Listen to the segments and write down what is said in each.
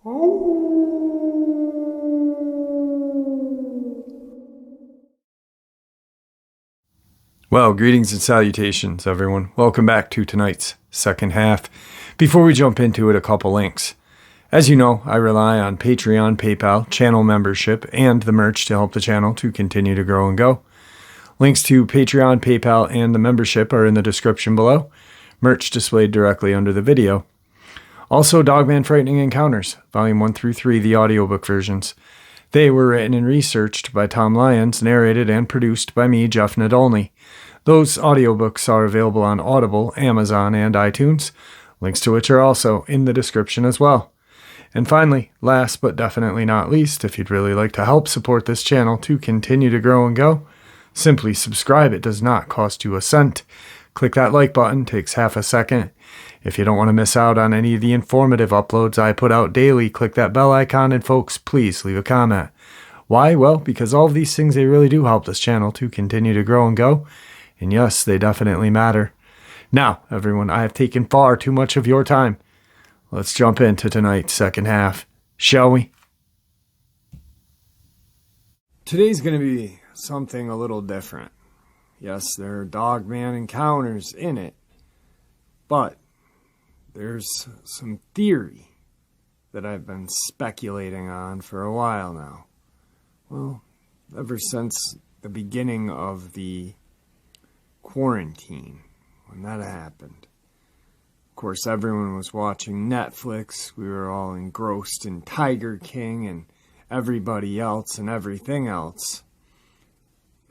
Well, greetings and salutations, everyone. Welcome back to tonight's second half. Before we jump into it, a couple links. As you know, I rely on Patreon, PayPal, channel membership, and the merch to help the channel to continue to grow and go. Links to Patreon, PayPal, and the membership are in the description below. Merch displayed directly under the video. Also, Dogman Frightening Encounters, Volume 1 through 3, the audiobook versions. They were written and researched by Tom Lyons, narrated and produced by me, Jeff Nadolny. Those audiobooks are available on Audible, Amazon, and iTunes, links to which are also in the description as well. And finally, last but definitely not least, if you'd really like to help support this channel to continue to grow and go, simply subscribe. It does not cost you a cent. Click that like button, takes half a second. If you don't want to miss out on any of the informative uploads I put out daily, click that bell icon, and folks, please leave a comment. Why? Well, because all of these things, they really do help this channel to continue to grow and go. And yes, they definitely matter. Now, everyone, I have taken far too much of your time. Let's jump into tonight's second half, shall we? Today's going to be something a little different. Yes, there are Dogman encounters in it, but there's some theory that I've been speculating on for a while now. Well, ever since the beginning of the quarantine, when that happened. Of course, everyone was watching Netflix. We were all engrossed in Tiger King and everybody else and everything else.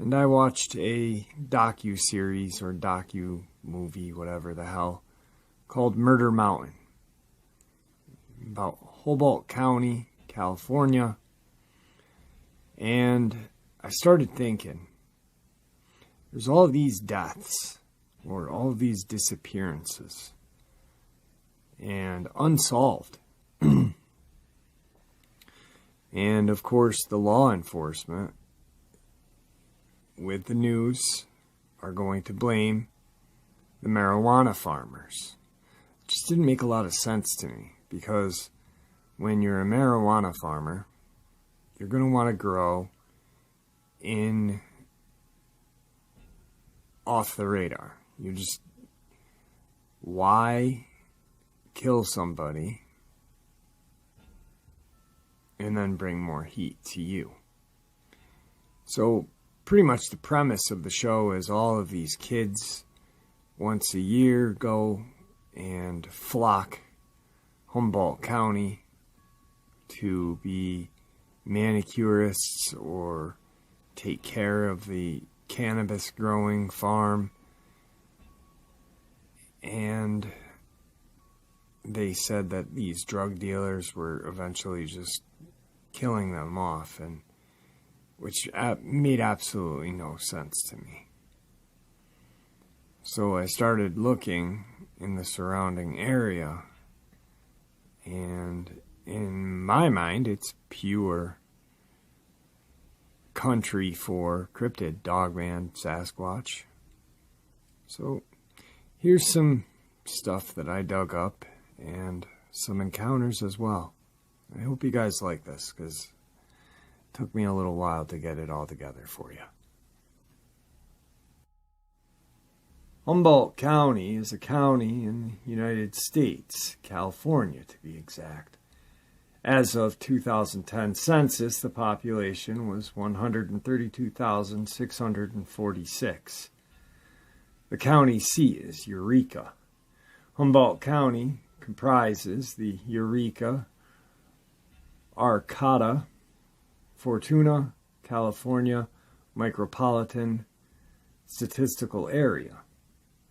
And I watched a docu-series or docu-movie, whatever the hell, called Murder Mountain, about Humboldt County, California. And I started thinking, there's all of these deaths, or all of these disappearances, and unsolved. And of course, the law enforcement, with the news, are going to blame the marijuana farmers. It just didn't make a lot of sense to me, because when you're a marijuana farmer, you're going to want to grow in off the radar. You just, why kill somebody and then bring more heat to you? So pretty much the premise of the show is all of these kids once a year go and flock Humboldt County to be manicurists or take care of the cannabis growing farm. And they said that these drug dealers were eventually just killing them off, and which made absolutely no sense to me. So I started looking in the surrounding area, and in my mind, it's pure country for cryptid, Dogman, Sasquatch. So here's some stuff that I dug up and some encounters as well. I hope you guys like this, because it took me a little while to get it all together for you. Humboldt County is a county in the United States, California to be exact. As of 2010 census, the population was 132,646. The county seat is Eureka. Humboldt County comprises the Eureka, Arcata, Fortuna, California Micropolitan Statistical Area.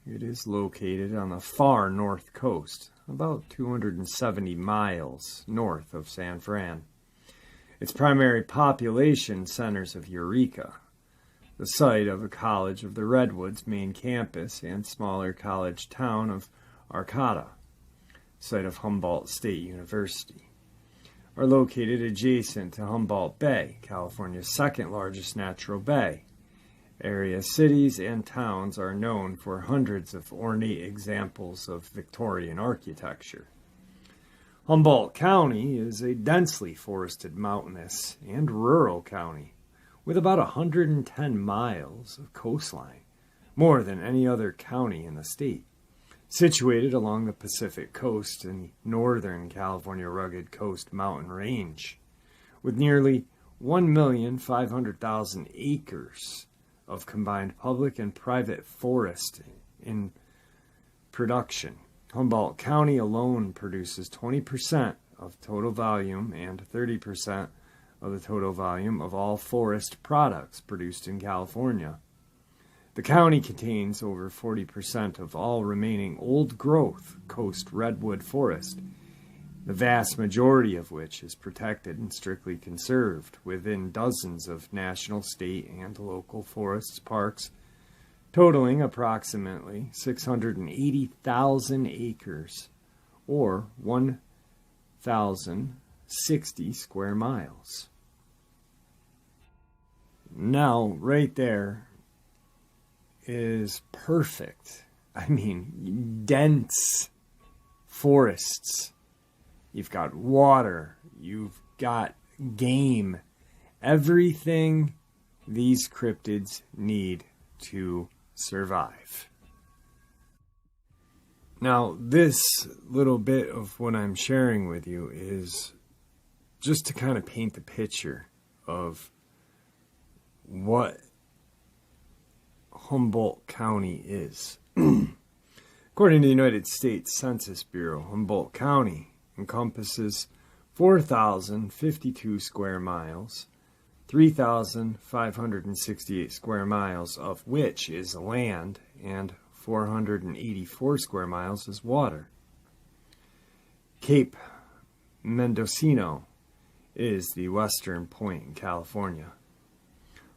It is located on the far north coast, about 270 miles north of San Fran. Its primary population centers of Eureka, the site of a College of the Redwoods main campus and smaller college town of Arcata, site of Humboldt State University, are located adjacent to Humboldt Bay, California's second largest natural bay. Area cities and towns are known for hundreds of ornate examples of Victorian architecture. Humboldt County is a densely forested mountainous and rural county with about 110 miles of coastline, more than any other county in the state. Situated along the Pacific coast in the northern California rugged coast mountain range, with nearly 1,500,000 acres of combined public and private forest in production. Humboldt County alone produces 20% of total volume and 30% of the total volume of all forest products produced in California. The county contains over 40% of all remaining old-growth coast redwood forest, the vast majority of which is protected and strictly conserved within dozens of national, state, and local forests, parks, totaling approximately 680,000 acres, or 1,060 square miles. Now, right there is perfect. I mean, dense forests. You've got water. You've got game. Everything these cryptids need to survive. Now, this little bit of what I'm sharing with you is just to kind of paint the picture of what Humboldt County is. According to the United States Census Bureau, Humboldt County encompasses 4,052 square miles, 3,568 square miles of which is land, and 484 square miles is water. Cape Mendocino is the western point in California.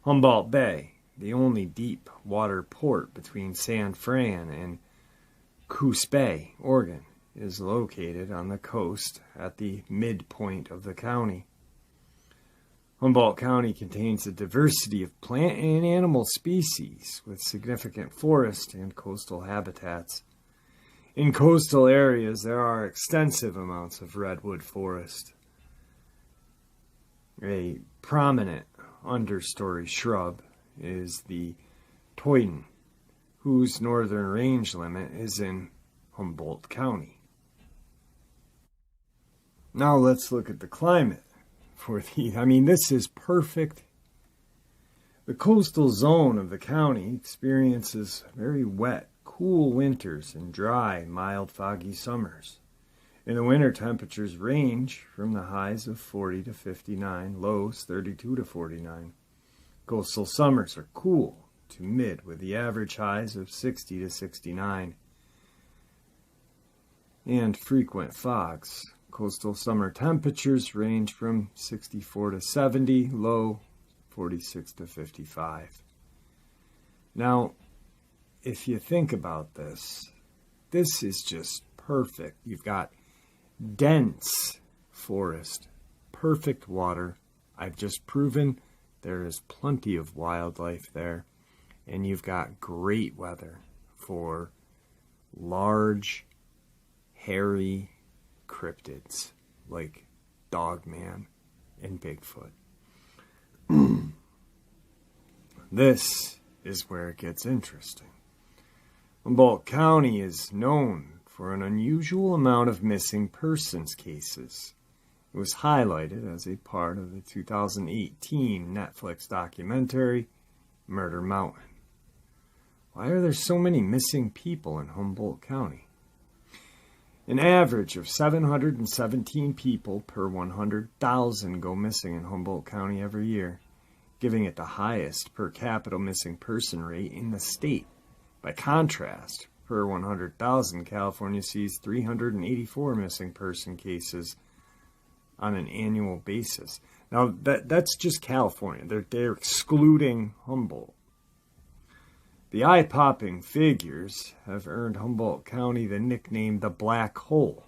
Humboldt Bay, the only deep water port between San Fran and Coos Bay, Oregon, is located on the coast at the midpoint of the county. Humboldt County contains a diversity of plant and animal species with significant forest and coastal habitats. In coastal areas, there are extensive amounts of redwood forest. A prominent understory shrub is the toyden, whose northern range limit is in Humboldt County. Now let's look at the climate for this is perfect. The coastal zone of the county experiences very wet, cool winters and dry, mild, foggy summers. In the winter, temperatures range from the highs of 40 to 59, lows 32 to 49. Coastal summers are cool to mid, with the average highs of 60 to 69, and frequent fogs. Coastal summer temperatures range from 64 to 70, low 46 to 55. Now, if you think about this, this is just perfect. You've got dense forest, perfect water. I've just proven there is plenty of wildlife there, and you've got great weather for large, hairy cryptids like Dogman and Bigfoot. This is where it gets interesting. Humboldt County is known for an unusual amount of missing persons cases. It was highlighted as a part of the 2018 Netflix documentary, Murder Mountain. Why are there so many missing people in Humboldt County? An average of 717 people per 100,000 go missing in Humboldt County every year, giving it the highest per capita missing person rate in the state. By contrast, per 100,000, California sees 384 missing person cases on an annual basis. Now, that's just California. They're excluding Humboldt. The eye-popping figures have earned Humboldt County the nickname the Black Hole.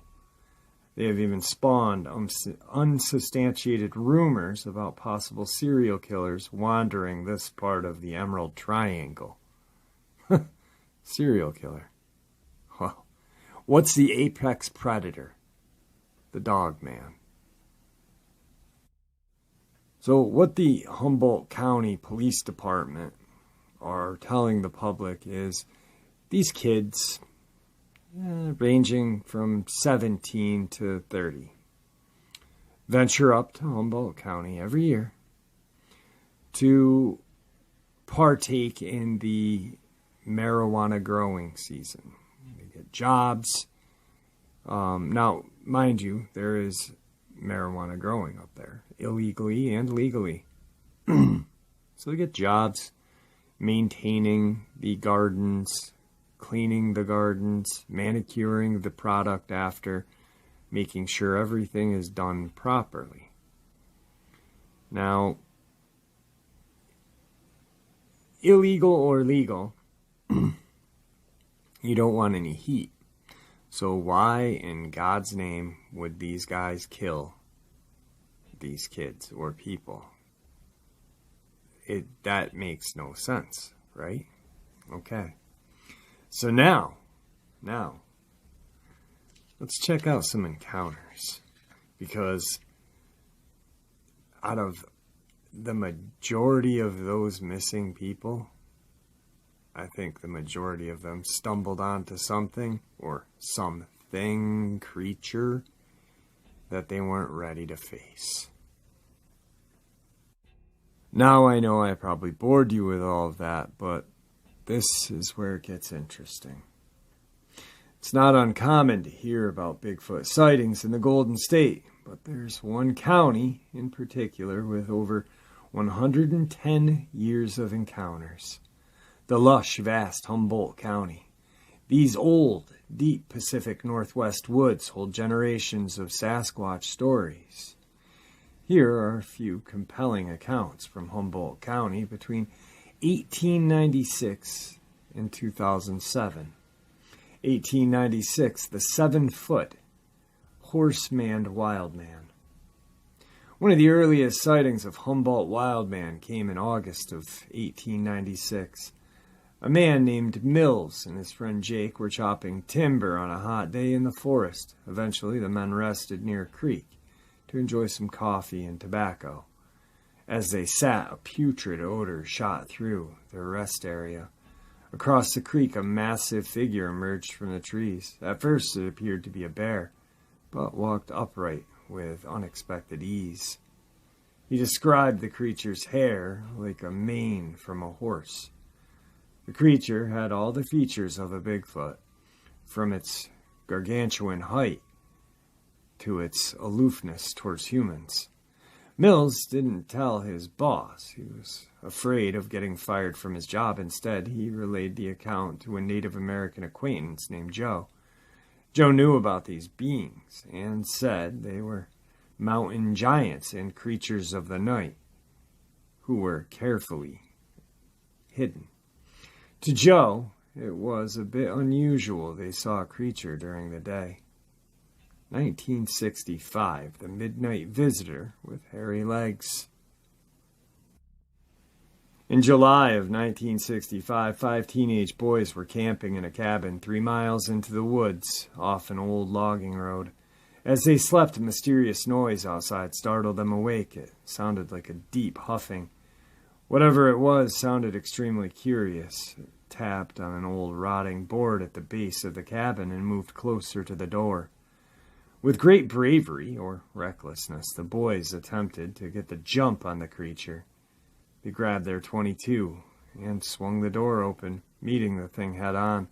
They have even spawned unsubstantiated rumors about possible serial killers wandering this part of the Emerald Triangle. Serial killer. Well, what's the apex predator? the Dogman. So what the Humboldt County Police Department are telling the public is these kids, ranging from 17 to 30, venture up to Humboldt County every year to partake in the marijuana growing season. They get jobs. Now, mind you, there is marijuana growing up there, illegally and legally. So they get jobs maintaining the gardens, cleaning the gardens, manicuring the product after, making sure everything is done properly. Now, illegal or legal, you don't want any heat. So why in God's name would these guys kill these kids or people? That makes no sense, right? Okay. So now, let's check out some encounters. Because out of the majority of those missing people, I think the majority of them stumbled onto something or something, creature, that they weren't ready to face. Now I know I probably bored you with all of that, but this is where it gets interesting. It's not uncommon to hear about Bigfoot sightings in the Golden State, but there's one county in particular with over 110 years of encounters. The lush, vast Humboldt County. These old, deep Pacific Northwest woods hold generations of Sasquatch stories. Here are a few compelling accounts from Humboldt County between 1896 and 2007. 1896, the 7-foot horse-manned wildman. One of the earliest sightings of Humboldt wildman came in August of 1896. A man named Mills and his friend Jake were chopping timber on a hot day in the forest. Eventually, the men rested near a creek to enjoy some coffee and tobacco. As they sat, a putrid odor shot through their rest area. Across the creek, a massive figure emerged from the trees. At first, it appeared to be a bear, but walked upright with unexpected ease. He described the creature's hair like a mane from a horse. The creature had all the features of a Bigfoot, from its gargantuan height to its aloofness towards humans. Mills didn't tell his boss. He was afraid of getting fired from his job. Instead, he relayed the account to a Native American acquaintance named Joe. Joe knew about these beings and said they were mountain giants and creatures of the night who were carefully hidden. To Joe, it was a bit unusual they saw a creature during the day. 1965, the midnight visitor with hairy legs. In July of 1965, 5 teenage boys were camping in a cabin 3 miles into the woods off an old logging road. As they slept, a mysterious noise outside startled them awake. It sounded like a deep huffing. Whatever it was sounded extremely curious. It tapped on an old rotting board at the base of the cabin and moved closer to the door. With great bravery, or recklessness, the boys attempted to get the jump on the creature. They grabbed their .22 and swung the door open, meeting the thing head-on.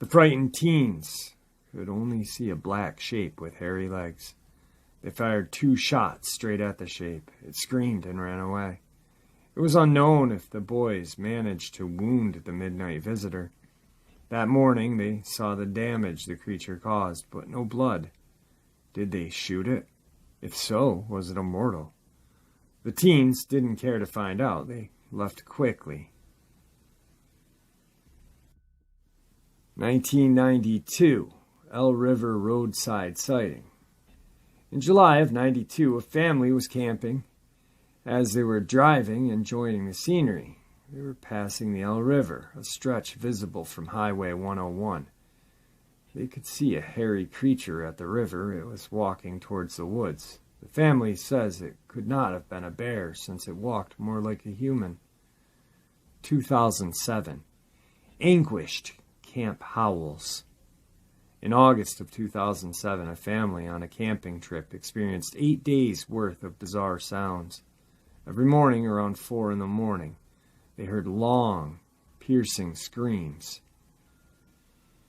The frightened teens could only see a black shape with hairy legs. They fired 2 shots straight at the shape. It screamed and ran away. It was unknown if the boys managed to wound the midnight visitor. That morning, they saw the damage the creature caused, but no blood. Did they shoot it? If so, was it immortal? The teens didn't care to find out. They left quickly. 1992, El River roadside sighting. In July of '92, a family was camping. As they were driving, enjoying the scenery, they were passing the El River, a stretch visible from Highway 101. They could see a hairy creature at the river. It was walking towards the woods. The family says it could not have been a bear since it walked more like a human. 2007. Anguished camp howls. In August of 2007, a family on a camping trip experienced 8 days' worth of bizarre sounds. Every morning around 4 in the morning, they heard long, piercing screams.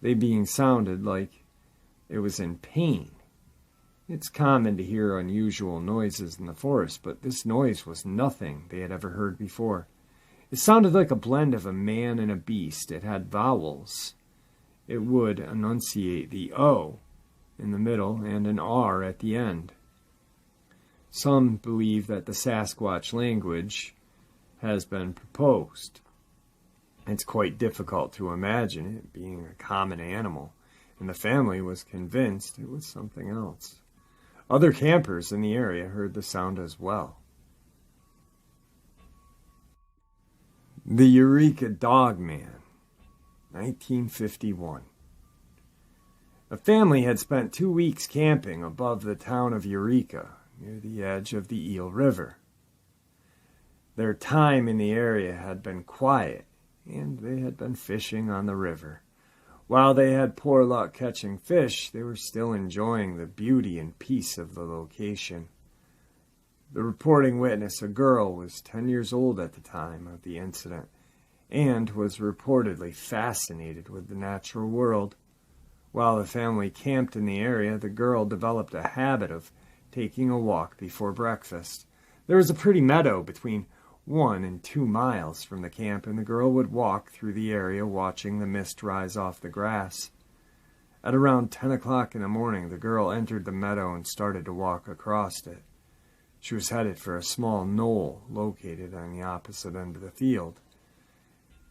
They being sounded like it was in pain. It's common to hear unusual noises in the forest, but this noise was nothing they had ever heard before. It sounded like a blend of a man and a beast. It had vowels. It would enunciate the O in the middle and an R at the end. Some believe that the Sasquatch language has been proposed. It's quite difficult to imagine it being a common animal, and the family was convinced it was something else. Other campers in the area heard the sound as well. The Eureka Dogman, 1951. A family had spent 2 weeks camping above the town of Eureka, near the edge of the Eel River. Their time in the area had been quiet, and they had been fishing on the river. While they had poor luck catching fish, they were still enjoying the beauty and peace of the location. The reporting witness, a girl, was 10 years old at the time of the incident and was reportedly fascinated with the natural world. While the family camped in the area, the girl developed a habit of taking a walk before breakfast. There was a pretty meadow between 1 and 2 miles from the camp, and the girl would walk through the area watching the mist rise off the grass. At around 10 o'clock in the morning, the girl entered the meadow and started to walk across it. She was headed for a small knoll located on the opposite end of the field.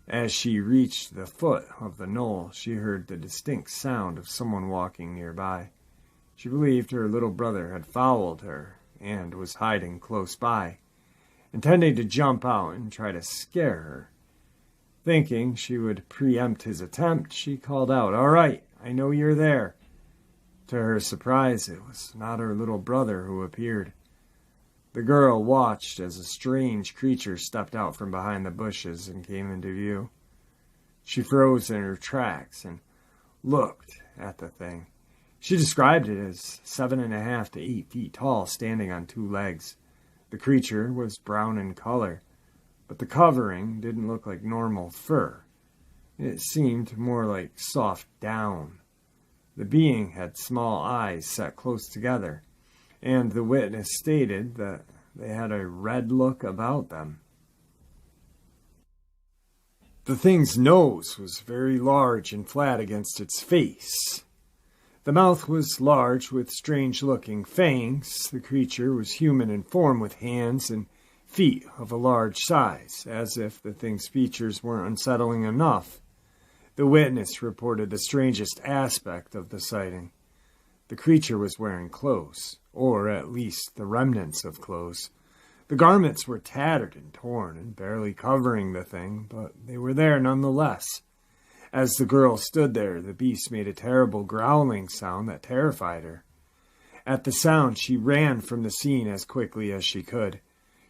As she reached the foot of the knoll, she heard the distinct sound of someone walking nearby. She believed her little brother had followed her and was hiding close by, intending to jump out and try to scare her. Thinking she would preempt his attempt, she called out, "All right, I know you're there." To her surprise, it was not her little brother who appeared. The girl watched as a strange creature stepped out from behind the bushes and came into view. She froze in her tracks and looked at the thing. She described it as 7.5 to 8 feet tall, standing on 2 legs. The creature was brown in color, but the covering didn't look like normal fur. It seemed more like soft down. The being had small eyes set close together, and the witness stated that they had a red look about them. The thing's nose was very large and flat against its face. The mouth was large with strange-looking fangs. The creature was human in form with hands and feet of a large size. As if the thing's features weren't unsettling enough, the witness reported the strangest aspect of the sighting. The creature was wearing clothes, or at least the remnants of clothes. The garments were tattered and torn and barely covering the thing, but they were there nonetheless. As the girl stood there, the beast made a terrible growling sound that terrified her. At the sound, she ran from the scene as quickly as she could.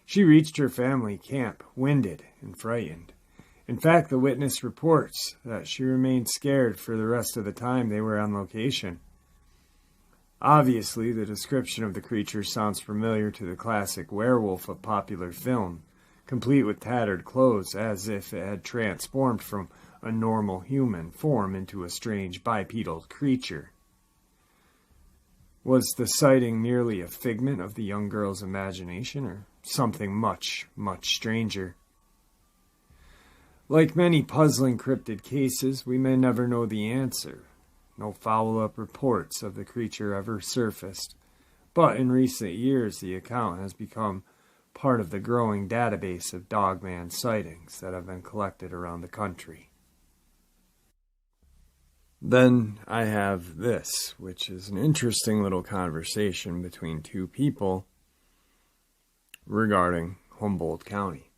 She reached her family camp, winded and frightened. In fact, the witness reports that she remained scared for the rest of the time they were on location. Obviously, the description of the creature sounds familiar to the classic werewolf of popular film, complete with tattered clothes, as if it had transformed from a normal human form into a strange bipedal creature. Was the sighting merely a figment of the young girl's imagination, or something much, much stranger? Like many puzzling cryptid cases, we may never know the answer. No follow-up reports of the creature ever surfaced, but in recent years the account has become part of the growing database of Dogman sightings that have been collected around the country. Then I have this, which is an interesting little conversation between 2 people regarding Humboldt County.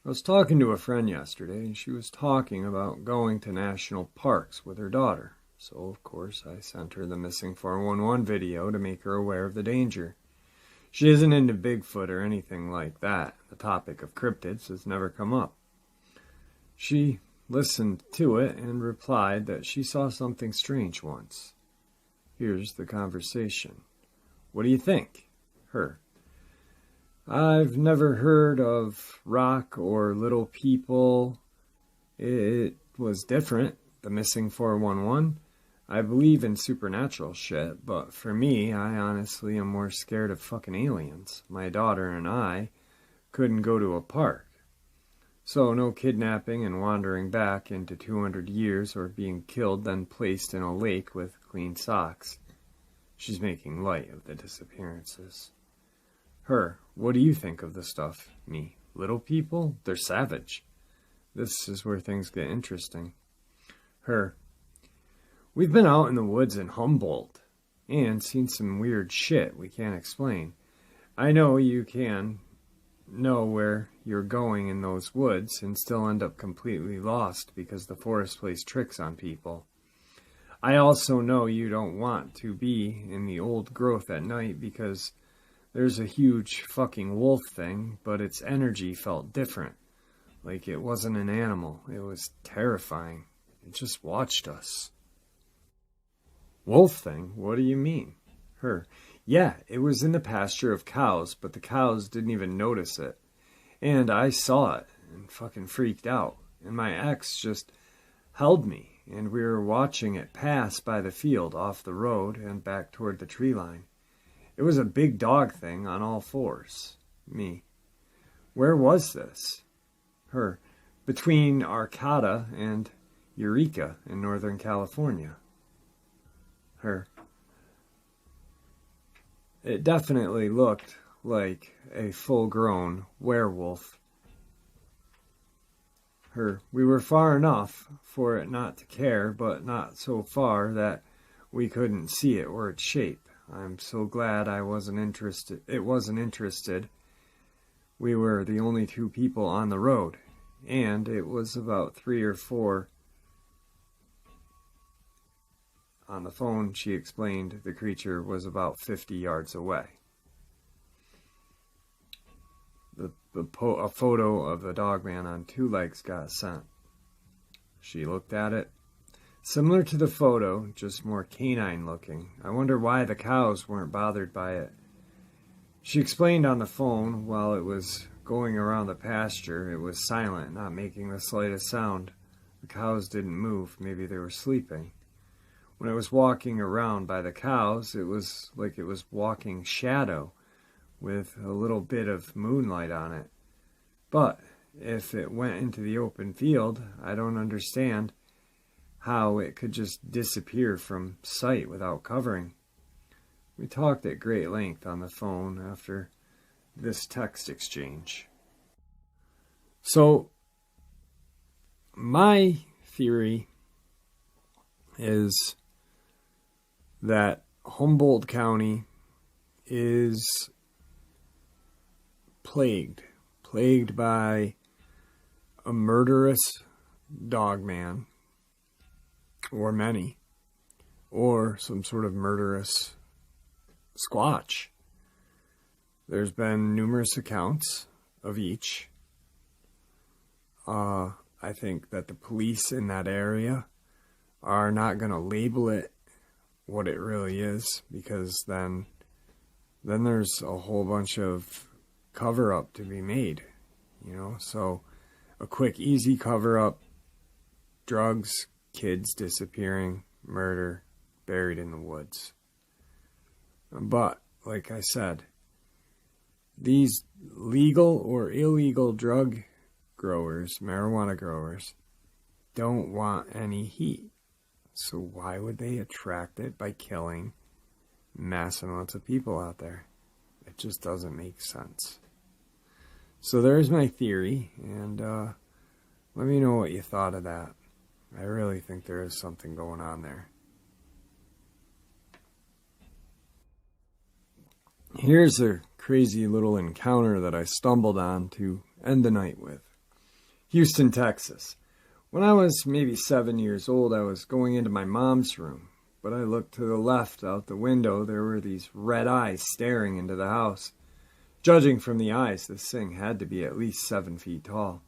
I was talking to a friend yesterday, and she was talking about going to national parks with her daughter. So, of course, I sent her the missing 411 video to make her aware of the danger. She isn't into Bigfoot or anything like that. The topic of cryptids has never come up. She listened to it and replied that she saw something strange once. Here's the conversation. What do you think? Her. I've never heard of rock or little people. It was different, the missing 411. I believe in supernatural shit, but for me, I honestly am more scared of fucking aliens. My daughter and I couldn't go to a park. So no kidnapping and wandering back into 200 years or being killed then placed in a lake with clean socks. She's making light of the disappearances. Her, what do you think of the stuff? Me, little people? They're savage. This is where things get interesting. Her, we've been out in the woods in Humboldt and seen some weird shit we can't explain. I know you can know where you're going in those woods and still end up completely lost because the forest plays tricks on people. I also know you don't want to be in the old growth at night because there's a huge fucking wolf thing, but its energy felt different. Like it wasn't an animal. It was terrifying. It just watched us. Wolf thing? What do you mean? Her. Yeah, it was in the pasture of cows, but the cows didn't even notice it. And I saw it and fucking freaked out. And my ex just held me, and we were watching it pass by the field off the road and back toward the tree line. It was a big dog thing on all fours. Me. Where was this? Her. Between Arcata and Eureka in Northern California. Her. It definitely looked like a full-grown werewolf. Her. We were far enough for it not to care, but not so far that we couldn't see it or its shape. I'm so glad it wasn't interested. We were the only two people on the road, and it was about 3 or 4. On the phone, she explained the creature was about 50 yards away. A photo of the Dogman on 2 legs got sent. She looked at it. Similar to the photo, just more canine looking. I wonder why the cows weren't bothered by it. She explained on the phone while it was going around the pasture, it was silent, not making the slightest sound. The cows didn't move. Maybe they were sleeping. When it was walking around by the cows, it was like it was walking shadow with a little bit of moonlight on it. But if it went into the open field, I don't understand how it could just disappear from sight without covering. We talked at great length on the phone after this text exchange. So, my theory is that Humboldt County is plagued by a murderous dogman, or many, or some sort of murderous squatch. There's been numerous accounts of each. I think that the police in that area are not going to label it what it really is, because then there's a whole bunch of cover-up to be made, so a quick, easy cover-up: drugs, kids disappearing, murder, buried in the woods. But, like I said, these legal or illegal drug growers, marijuana growers, don't want any heat. So why would they attract it by killing mass amounts of people out there? It just doesn't make sense. So there's my theory, and let me know what you thought of that. I really think there is something going on there. Here's a crazy little encounter that I stumbled on to end the night with. Houston, Texas. When I was maybe 7 years old, I was going into my mom's room, but I looked to the left out the window. There were these red eyes staring into the house. Judging from the eyes, this thing had to be at least 7 feet tall.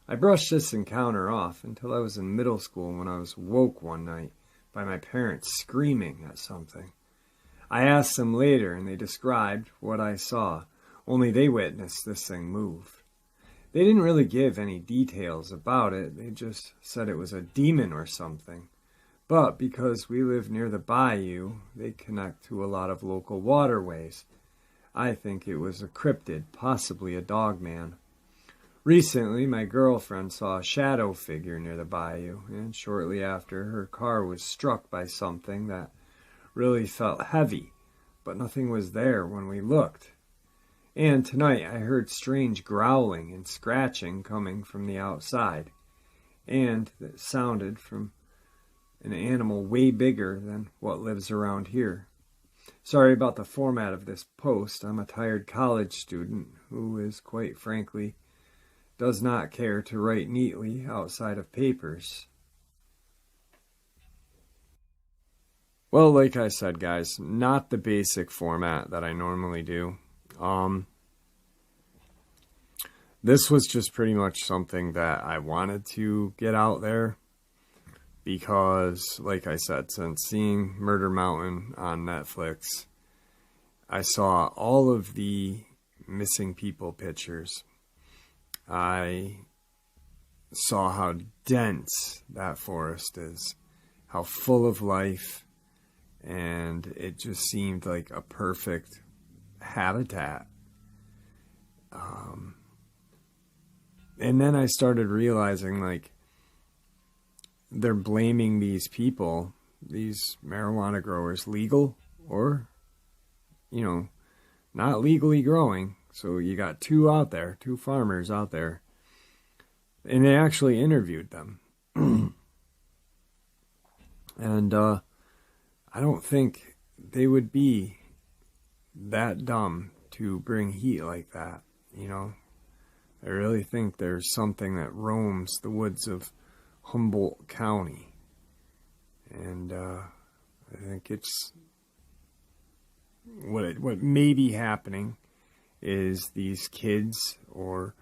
I brushed this encounter off until I was in middle school when I was woke one night by my parents screaming at something. I asked them later and they described what I saw, only they witnessed this thing move. They didn't really give any details about it, they just said it was a demon or something. But because we live near the bayou, they connect to a lot of local waterways. I think it was a cryptid, possibly a dogman. Recently, my girlfriend saw a shadow figure near the bayou, and shortly after, her car was struck by something that really felt heavy, but nothing was there when we looked. And tonight I heard strange growling and scratching coming from the outside, and it sounded from an animal way bigger than what lives around here. Sorry about the format of this post. I'm a tired college student who is, quite frankly, does not care to write neatly outside of papers. Well, like I said, guys, not the basic format that I normally do. This was just pretty much something that I wanted to get out there because, like I said, since seeing Murder Mountain on Netflix, I saw all of the missing people pictures. I saw how dense that forest is, how full of life, and it just seemed like a perfect habitat. And then I started realizing, like, they're blaming these people, these marijuana growers, legal or, not legally growing. So you got two farmers out there, and they actually interviewed them. And I don't think they would be that dumb to bring heat like that, I really think there's something that roams the woods of Humboldt County. And I think it's what may be happening is these kids or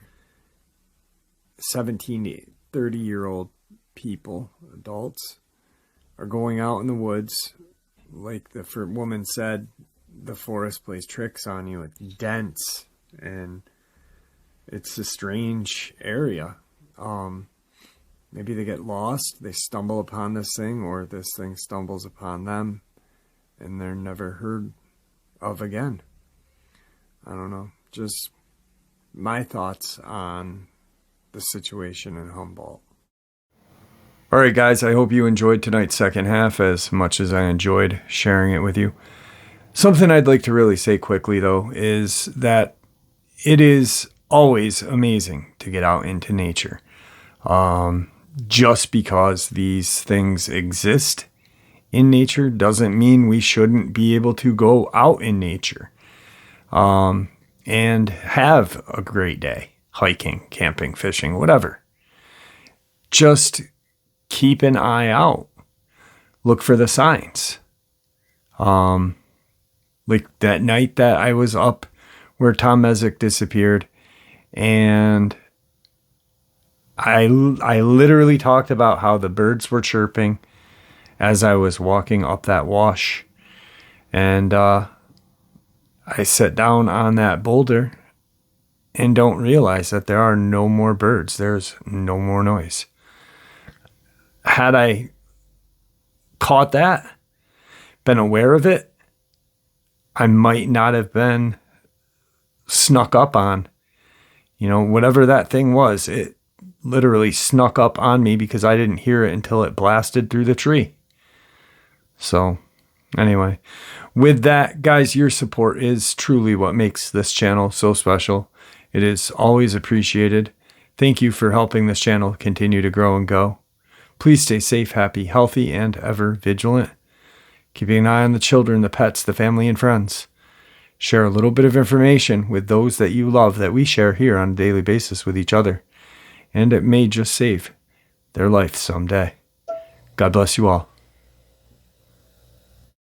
17 to 30-year-old people, adults, are going out in the woods. Like the woman said, the forest plays tricks on you. It's dense and it's a strange area. Maybe they get lost, they stumble upon this thing, or this thing stumbles upon them, and they're never heard of again. I don't know. Just my thoughts on the situation in Humboldt. All right, guys, I hope you enjoyed tonight's second half as much as I enjoyed sharing it with you. Something I'd like to really say quickly, though, is that it is always amazing to get out into nature. Just because these things exist in nature doesn't mean we shouldn't be able to go out in nature and have a great day, hiking, camping, fishing, whatever. Just keep an eye out. Look for the signs. Like that night that I was up where Tom Mezek disappeared, and I literally talked about how the birds were chirping as I was walking up that wash. And I sit down on that boulder and don't realize that there are no more birds. There's no more noise. Had I caught that, been aware of it, I might not have been snuck up on. Whatever that thing was, it literally snuck up on me because I didn't hear it until it blasted through the tree. So anyway, with that, guys, your support is truly what makes this channel so special. It is always appreciated. Thank you for helping this channel continue to grow and go. Please stay safe, happy, healthy, and ever vigilant. Keeping an eye on the children, the pets, the family, and friends. Share a little bit of information with those that you love that we share here on a daily basis with each other. and it may just save their life someday. God bless you all.